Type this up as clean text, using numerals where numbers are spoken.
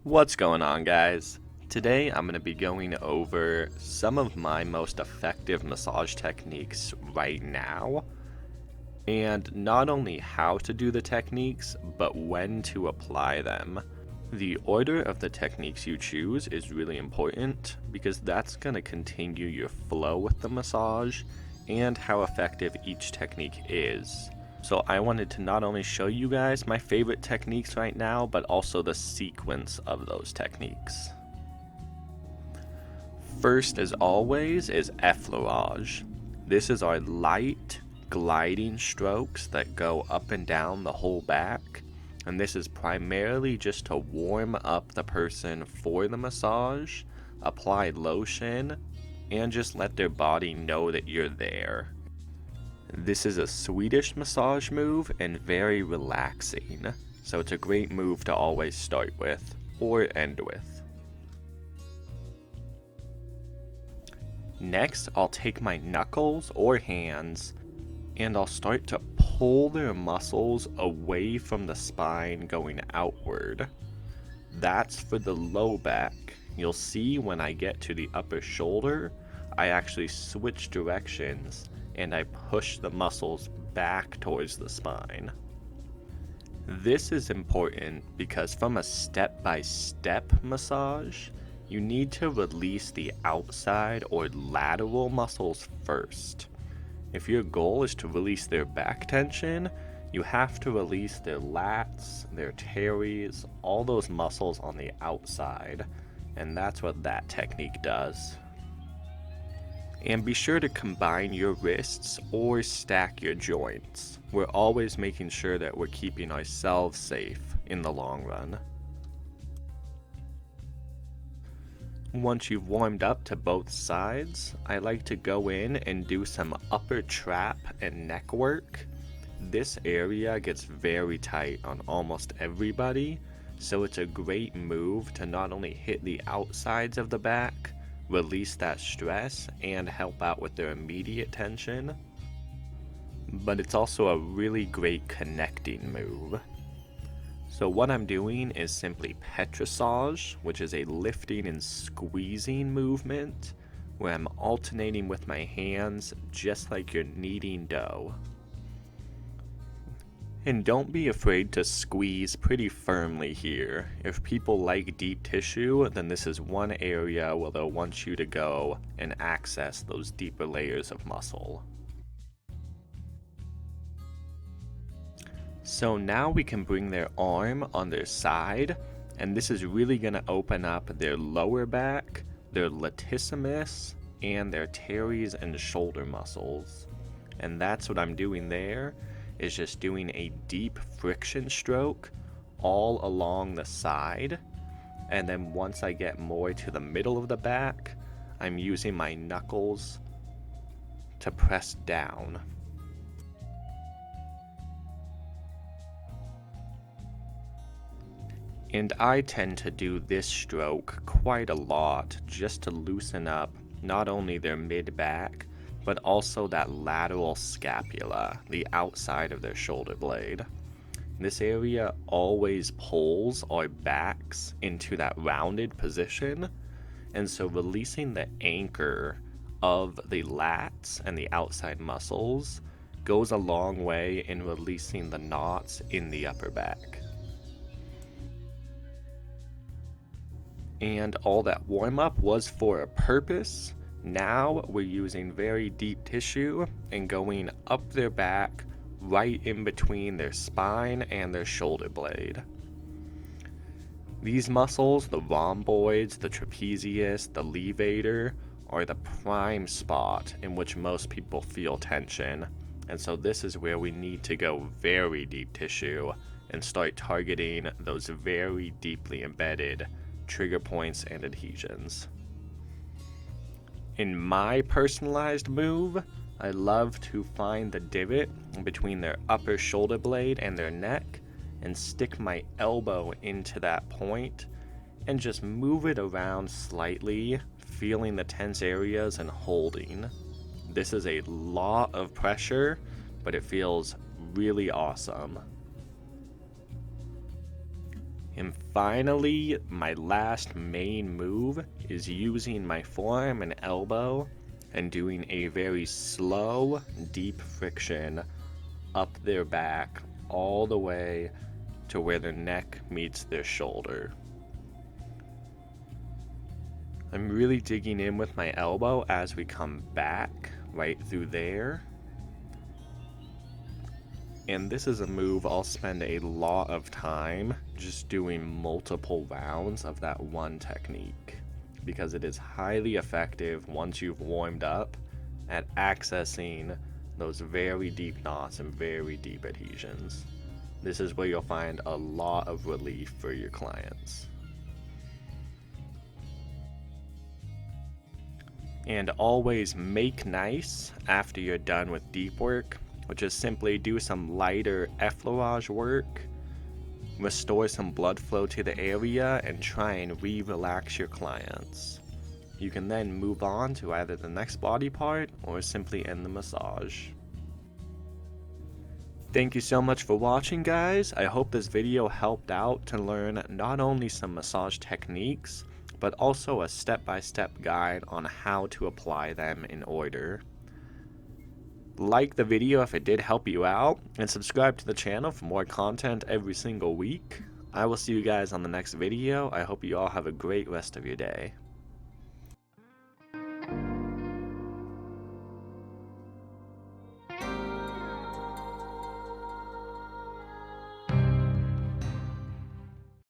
What's going on, guys? Today I'm going to be going over some of my most effective massage techniques right now, and not only how to do the techniques, but when to apply them. The order of the techniques you choose is really important because that's going to continue your flow with the massage and how effective each technique is. So I wanted to not only show you guys my favorite techniques right now, but also the sequence of those techniques. First, as always, is effleurage. This is our light, gliding strokes that go up and down the whole back. And this is primarily just to warm up the person for the massage, apply lotion, and just let their body know that you're there. This is a Swedish massage move and very relaxing, so it's a great move to always start with, or end with. Next, I'll take my knuckles or hands, and I'll start to pull their muscles away from the spine going outward. That's for the low back. You'll see when I get to the upper shoulder, I actually switch directions and I push the muscles back towards the spine. This is important because from a step-by-step massage, you need to release the outside or lateral muscles first. If your goal is to release their back tension, you have to release their lats, their teres, all those muscles on the outside, and that's what that technique does. And be sure to combine your wrists or stack your joints. We're always making sure that we're keeping ourselves safe in the long run. Once you've warmed up to both sides, I like to go in and do some upper trap and neck work. This area gets very tight on almost everybody, so it's a great move to not only hit the outsides of the back, release that stress, and help out with their immediate tension, but it's also a really great connecting move. So what I'm doing is simply petrissage, which is a lifting and squeezing movement, where I'm alternating with my hands just like you're kneading dough. And don't be afraid to squeeze pretty firmly here. If people like deep tissue, then this is one area where they'll want you to go and access those deeper layers of muscle. So now we can bring their arm on their side, and this is really going to open up their lower back, their latissimus, and their teres and shoulder muscles. And that's what I'm doing there, is just doing a deep friction stroke all along the side, and then once I get more to the middle of the back, I'm using my knuckles to press down. And I tend to do this stroke quite a lot just to loosen up not only their mid-back, but also that lateral scapula, the outside of their shoulder blade. This area always pulls our backs into that rounded position, and so releasing the anchor of the lats and the outside muscles goes a long way in releasing the knots in the upper back. And all that warm-up was for a purpose. Now we're using very deep tissue and going up their back, right in between their spine and their shoulder blade. These muscles, the rhomboids, the trapezius, the levator, are the prime spot in which most people feel tension. And so this is where we need to go very deep tissue and start targeting those very deeply embedded trigger points and adhesions. In my personalized move, I love to find the divot between their upper shoulder blade and their neck and stick my elbow into that point and just move it around slightly, feeling the tense areas and holding. This is a lot of pressure, but it feels really awesome. And finally, my last main move is using my forearm and elbow and doing a very slow, deep friction up their back all the way to where their neck meets their shoulder. I'm really digging in with my elbow as we come back right through there. And this is a move I'll spend a lot of time just doing multiple rounds of that one technique, because it is highly effective once you've warmed up at accessing those very deep knots and very deep adhesions. This is where you'll find a lot of relief for your clients. And always make nice after you're done with deep work, which is simply do some lighter effleurage work, restore some blood flow to the area, and try and re-relax your clients. You can then move on to either the next body part or simply end the massage. Thank you so much for watching, guys. I hope this video helped out to learn not only some massage techniques, but also a step-by-step guide on how to apply them in order. Like the video if it did help you out, and subscribe to the channel for more content every single week. I will see you guys on the next video. I hope you all have a great rest of your day.